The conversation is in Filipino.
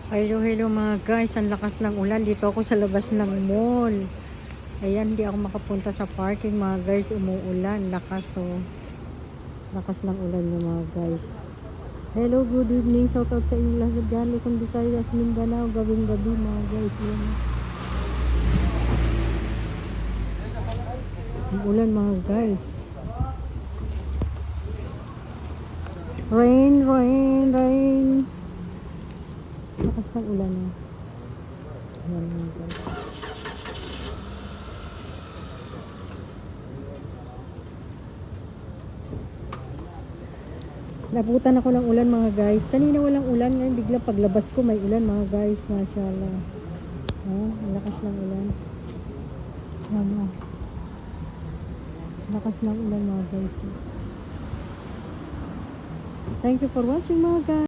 Hello, hello mga guys. Ang lakas ng ulan. Dito ako sa labas ng mall. Ayan, hindi ako makapunta sa parking mga guys. Umuulan. Lakas oh. Lakas ng ulan niya mga guys. Hello, good evening. Shout out sa inyo lahat dyan. Luzon, Visayas, Mindanao. Gabing gabi mga guys. Ayan. Ang ulan mga guys. Rain, rain, rain. Lakas ng ulan eh. Ayan mga guys. Nabutan ako ng ulan mga guys. Kanina walang ulan. Ngayon bigla paglabas ko may ulan mga guys. Mashallah. Ang lakas ng ulan. Ayan. Lakas ng ulan mga guys. Thank you for watching mga guys.